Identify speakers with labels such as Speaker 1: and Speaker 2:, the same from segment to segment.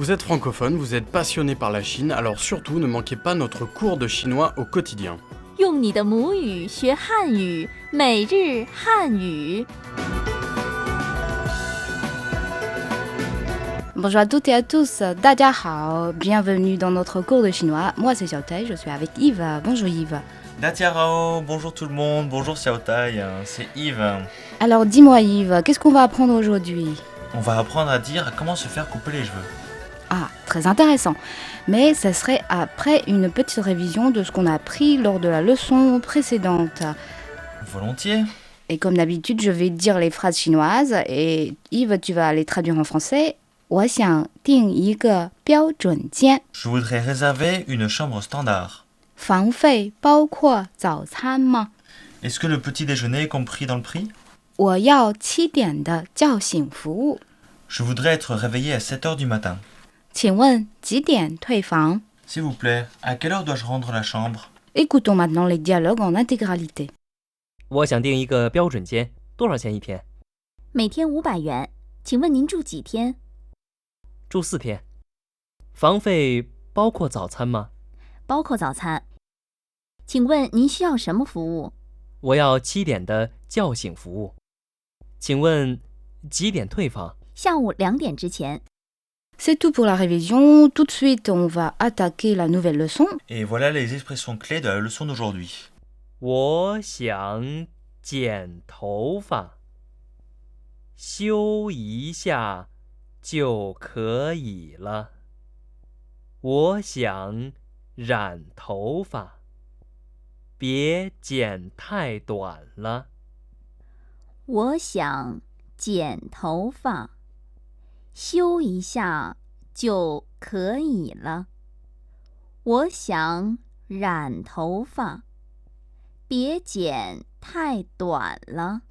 Speaker 1: Vous êtes francophone, vous êtes passionné par la Chine, alors surtout ne manquez pas notre cours de chinois au quotidien.
Speaker 2: 用你的母语学汉语，每日汉语。
Speaker 3: Bonjour à toutes et à tous, 大家好, bienvenue dans notre cours de chinois. Moi c'est Xiaotai, je suis avec Yves. Bonjour Yves.
Speaker 4: Datiarao, bonjour tout le monde, bonjour Xiaotai, c'est Yves.
Speaker 3: Alors dis-moi Yves, qu'est-ce qu'on va apprendre aujourd'hui?
Speaker 4: On va apprendre à dire comment se faire couper les cheveux.
Speaker 3: Ah, très intéressant. Mais ça serait après une petite révision de ce qu'on a appris lors de la leçon précédente.
Speaker 4: Volontiers.
Speaker 3: Et comme d'habitude, je vais dire les phrases chinoises et Yves, tu vas les traduire en français. 我想订一个标准间
Speaker 4: Je voudrais réserver une chambre standard.
Speaker 3: 房费包括早餐吗
Speaker 4: Est-ce que le petit déjeuner est compris dans le prix?
Speaker 3: 我要7点的叫醒服务
Speaker 4: Je voudrais être réveillé à 7 heures du matin.
Speaker 3: 请问几点退房
Speaker 4: S'il vous plaît, à quelle heure dois-je rendre la chambre?
Speaker 3: Écoutons maintenant les dialogues en intégralité.
Speaker 5: 我想订一个标准间，多少钱一天？
Speaker 2: 每天500元，请问您住几天？
Speaker 5: 住4天。房费包括早餐吗？
Speaker 2: 包括早餐。请问您需要什么服务？
Speaker 5: 我要7点的叫醒服务。请问几点退房？
Speaker 2: 下午2点之前。
Speaker 3: C'est tout pour la révision. Tout de suite, on va attaquer la nouvelle leçon.
Speaker 4: Et voilà les expressions clés de la leçon d'aujourd'hui.
Speaker 5: 我想剪头发，修一下就可以了。我想染头发，别剪太短了。
Speaker 2: 我想剪头发，修一下就可以了。我想染头发，别剪太短了。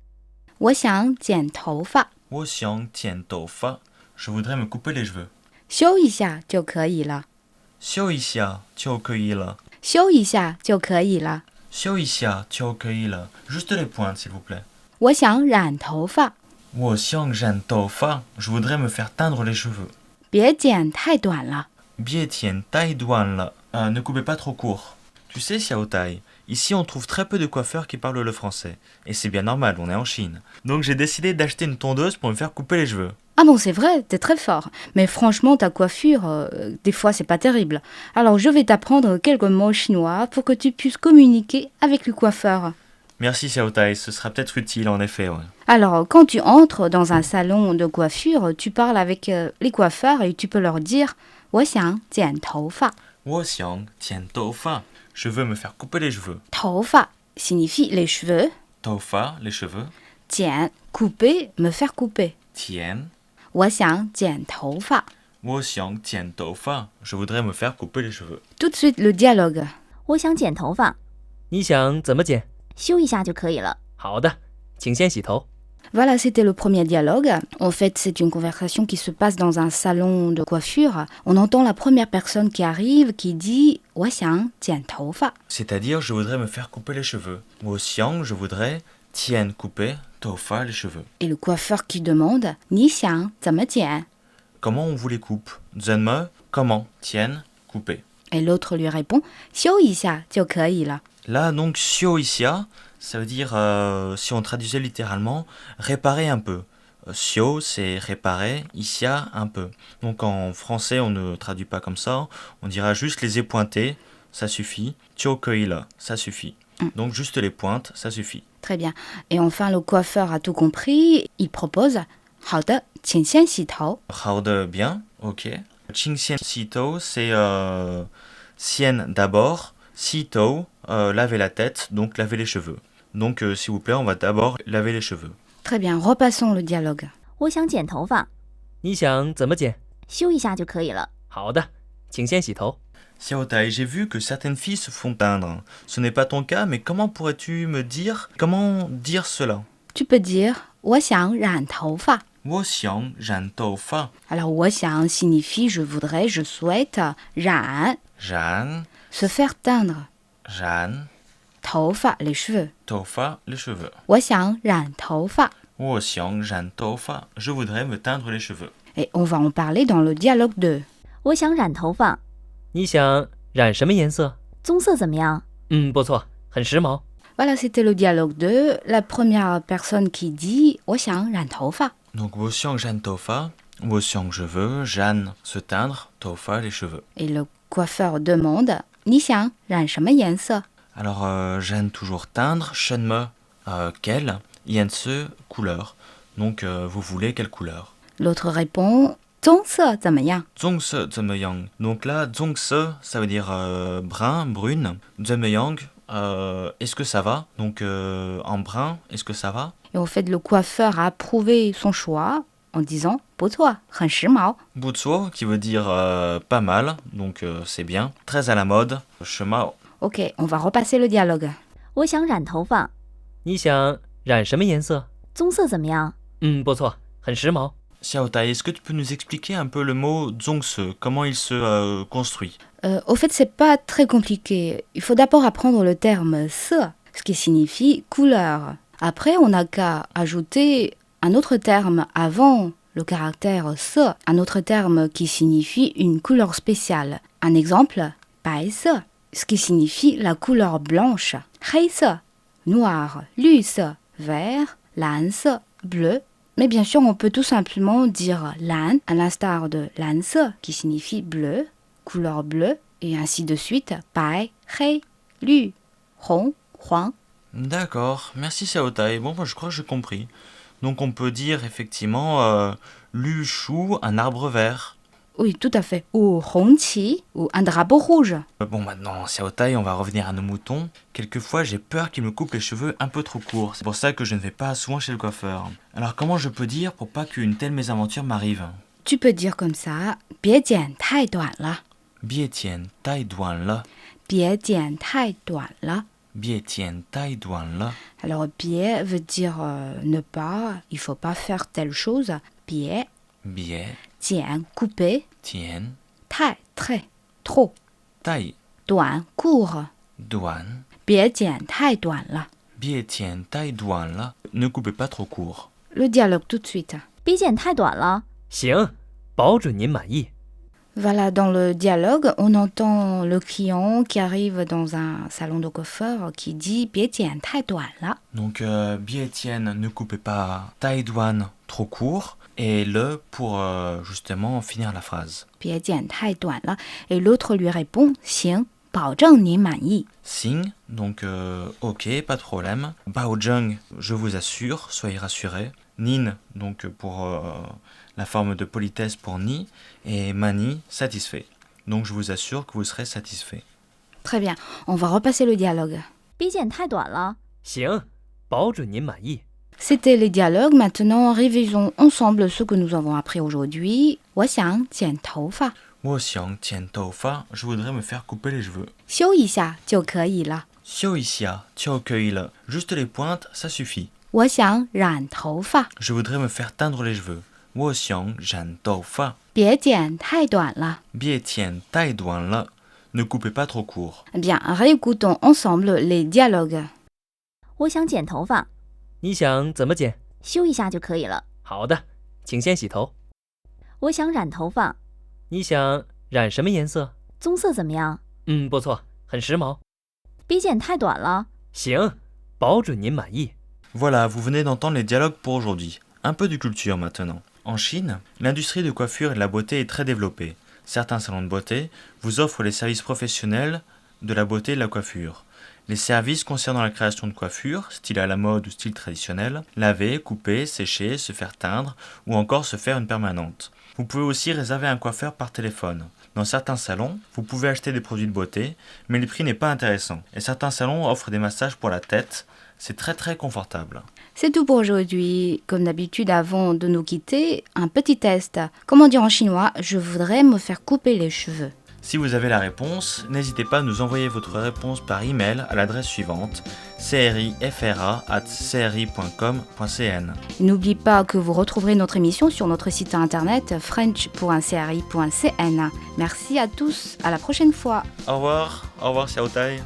Speaker 3: 我想剪头发，
Speaker 4: 我想剪头发, je voudrais me couper les cheveux.
Speaker 3: 修一下就可以了。
Speaker 4: 修一下就可以了。
Speaker 3: 修一下就可以了。
Speaker 4: 修一下就可以了. Juste les pointes, s'il vous plaît.
Speaker 3: 我想染头发，
Speaker 4: 我想染头发, je voudrais me faire teindre les cheveux.
Speaker 3: 别剪太短了。
Speaker 4: Bien tienne, taille douane là. Ne coupez pas trop court. Tu sais, Xiaotai, ici on trouve très peu de coiffeurs qui parlent le français. Et c'est bien normal, on est en Chine. Donc j'ai décidé d'acheter une tondeuse pour me faire couper les cheveux.
Speaker 3: Ah bon, c'est vrai, t'es très fort. Mais franchement, ta coiffure, des fois, c'est pas terrible. Alors, je vais t'apprendre quelques mots chinois pour que tu puisses communiquer avec le coiffeur.
Speaker 4: Merci Xiaotai, ce sera peut-être utile en effet. Ouais.
Speaker 3: Alors, quand tu entres dans un salon de coiffure, tu parles avec les coiffeurs et tu peux leur dire « 我想剪头发 ».
Speaker 4: 我想剪头发, je veux me faire couper les cheveux.
Speaker 3: 头发 signifie les cheveux.
Speaker 4: 头发, les cheveux.
Speaker 3: 剪 couper, me faire couper.
Speaker 4: Tienne.
Speaker 3: 我想剪头发。
Speaker 4: 我想剪头发, je voudrais me faire couper les cheveux.
Speaker 3: Tout de suite, le dialogue.
Speaker 2: 我想剪头发，
Speaker 5: 你想怎么剪？
Speaker 2: 修一下就可以了。
Speaker 5: 好的，请先洗头。
Speaker 3: Voilà, c'était le premier dialogue. En fait, c'est une conversation qui se passe dans un salon de coiffure. On entend la première personne qui arrive qui dit « 我想剪头发 ».
Speaker 4: C'est-à-dire, je voudrais me faire couper les cheveux. 我想, je voudrais, tienne, couper, 头发, les cheveux.
Speaker 3: Et le coiffeur qui demande «你想怎么剪
Speaker 4: Comment on vous les coupe? 怎么, comment, tienne, couper. »
Speaker 3: Et l'autre lui répond «修一下就可以了 ».
Speaker 4: Là, donc, xiao-ixia, ça veut dire, si on traduisait littéralement, réparer un peu. Xio, c'est réparer, ixia, un peu. Donc en français, on ne traduit pas comme ça, on dira juste les épointés, ça suffit. Tiokoila, ça suffit. Donc juste les pointes, ça suffit.
Speaker 3: Très bien. Et enfin, le coiffeur a tout compris. Il propose «好的，请先洗头 ».
Speaker 4: Hao de bien, ok. Qingxian sito, c'est sien d'abord, sito, laver la tête, donc laver les cheveux. Donc s'il vous plaît, on va d'abord laver les cheveux.
Speaker 3: Très bien, repassons le dialogue.
Speaker 2: 我想剪头发，
Speaker 5: 你想怎么剪？
Speaker 2: 修一下就可以了。
Speaker 5: 好的，请先洗头。
Speaker 4: Xiaotai, j'ai vu que certaines filles se font teindre. Ce n'est pas ton cas, mais comment pourrais-tu me dire comment dire cela?
Speaker 3: Tu peux dire «我想染头发 ».
Speaker 4: 我想染头发.
Speaker 3: Alors, 我想 signifie je voudrais, je souhaite, 染
Speaker 4: 染
Speaker 3: se faire teindre,
Speaker 4: 染
Speaker 3: 头发 les cheveux.
Speaker 4: 头发 les cheveux.
Speaker 3: 我想染头发
Speaker 4: 我想染头发. Je voudrais me teindre les cheveux.
Speaker 3: Et on va en parler dans le dialogue 2.
Speaker 2: 我想染头发，
Speaker 5: 你想染什么颜色？
Speaker 2: 棕色怎么样？
Speaker 5: 不错，很时髦。
Speaker 3: Voilà, c'était le dialogue 2. La première personne qui dit « 我想染头发 ».
Speaker 4: Donc, wo xiang Jeanne tofa, wo xiang cheveux, Jeanne se teindre, tofa les cheveux.
Speaker 3: Et le coiffeur demande «你想染什么颜色
Speaker 4: Alors, Jeanne toujours teindre, Shen me, quelle, Yen se, couleur. Donc, vous voulez quelle couleur ?»
Speaker 3: L'autre répond « 棕色怎么样
Speaker 4: Zong se, zemeyang. Donc là, zong se, ça veut dire brun, brune. Zemeyang, est-ce que ça va? Donc, en brun, est-ce que ça va? ?»
Speaker 3: Et au fait, le coiffeur a approuvé son choix en disant « 不错，很时髦 ».
Speaker 4: Butsuo, qui veut dire pas mal, donc c'est bien. Très à la mode, shemao.
Speaker 3: Ok, on va repasser le dialogue.
Speaker 2: 我想染头发，
Speaker 5: 你想染什么颜色？
Speaker 2: 棕色怎么样？
Speaker 5: 不错，很时髦。
Speaker 4: Xiaotai, est-ce que tu peux nous expliquer un peu le mot zongse, comment il se construit?
Speaker 3: Au fait, c'est pas très compliqué. Il faut d'abord apprendre le terme « se », ce qui signifie « couleur ». Après, on n'a qu'à ajouter un autre terme avant le caractère « se », un autre terme qui signifie une couleur spéciale. Un exemple, « 白色 », ce qui signifie la couleur blanche. « 黑色 », noir, « 绿色 », vert, « 蓝色 », bleu. Mais bien sûr, on peut tout simplement dire « lan » à l'instar de « 蓝色 » qui signifie bleu, couleur bleue, et ainsi de suite. « 白 »,« 黑 »,« 绿 »,« 红 »,« 黄 ».
Speaker 4: D'accord, merci Xiaotai. Bon, moi je crois que j'ai compris. Donc on peut dire effectivement lu chou, un arbre vert.
Speaker 3: Oui, tout à fait. Ou « 红旗 » ou un drapeau rouge.
Speaker 4: Bon, maintenant, Xiaotai, on va revenir à nos moutons. Quelquefois, j'ai peur qu'il me coupe les cheveux un peu trop courts. C'est pour ça que je ne vais pas souvent chez le coiffeur. Alors, comment je peux dire pour pas qu'une telle mésaventure m'arrive?
Speaker 3: Tu peux dire comme ça « 别剪太短了
Speaker 4: Bie tian tai duan le. »«
Speaker 3: 别剪太短了
Speaker 4: Bie tian tai duan le. »
Speaker 3: Alors « 别 » veut dire ne pas, il faut pas faire telle chose. « 别
Speaker 4: Bie »,«
Speaker 3: 剪 couper,
Speaker 4: tian
Speaker 3: « 太 très, trop,
Speaker 4: tai »,«
Speaker 3: 短 court.
Speaker 4: duan. »
Speaker 3: 别剪太短了
Speaker 4: Bie tian tai duan le. Ne coupez pas trop court.
Speaker 3: Le dialogue tout de suite.
Speaker 2: 别剪太短了，
Speaker 5: 行，保准您满意。
Speaker 3: Voilà, dans le dialogue, on entend le client qui arrive dans un salon de coiffeur qui dit « 别剪太短了
Speaker 4: Donc, Bie tian, ne coupez pas tai duan trop court. Et le pour justement finir la phrase. »
Speaker 3: 别剪太短了 et l'autre lui répond «行，保证您满意 ».
Speaker 4: Sing, donc ok, pas de problème. Baozheng, je vous assure, soyez rassurés. Nin, donc pour la forme de politesse pour ni. Et mani, satisfait. Donc je vous assure que vous serez satisfait.
Speaker 3: Très bien, on va repasser le dialogue.
Speaker 2: 别剪太短了，
Speaker 5: 行，保准您满意。
Speaker 3: C'était les dialogues, maintenant révisons ensemble ce que nous avons appris aujourd'hui. 我想剪头发
Speaker 4: Wo xiang tian tou fa, je voudrais me faire couper les cheveux.
Speaker 3: 修一下就可以了
Speaker 4: Xiao xia, tiao le. Juste les pointes, ça suffit.
Speaker 3: 我想染头发
Speaker 4: Je voudrais me faire teindre les cheveux. Wo xiang jan tou fa.
Speaker 3: 别剪太短了
Speaker 4: Bie tian tai duan le. Ne coupez pas trop court.
Speaker 3: Bien, réécoutons ensemble les dialogues.
Speaker 2: 我想剪头发，
Speaker 5: 你想怎么剪？
Speaker 2: 修一下就可以了。
Speaker 5: 好的，请先洗头。
Speaker 2: 我想染头发，
Speaker 5: 你想染什么颜色？
Speaker 2: 棕色怎么样？
Speaker 5: 不错，很时髦。
Speaker 2: 别剪太短了，
Speaker 5: 行，保准您满意。
Speaker 4: Voilà, vous venez d'entendre les dialogues pour aujourd'hui. Un peu de culture maintenant. En Chine, l'industrie de coiffure et de la beauté est très développée. Certains salons de beauté vous offrent les services professionnels de la beauté et de la coiffure. Les services concernant la création de coiffure, style à la mode ou style traditionnel, laver, couper, sécher, se faire teindre ou encore se faire une permanente. Vous pouvez aussi réserver un coiffeur par téléphone. Dans certains salons, vous pouvez acheter des produits de beauté, mais le prix n'est pas intéressant. Et certains salons offrent des massages pour la tête. C'est très très confortable.
Speaker 3: C'est tout pour aujourd'hui. Comme d'habitude, avant de nous quitter, un petit test. Comment dire en chinois « Je voudrais me faire couper les cheveux ».
Speaker 4: Si vous avez la réponse, n'hésitez pas à nous envoyer votre réponse par email à l'adresse suivante crifra@cri.com.cn.
Speaker 3: N'oubliez pas que vous retrouverez notre émission sur notre site internet french.cri.cn. Merci à tous, à la prochaine fois.
Speaker 4: Au revoir Xiaotai.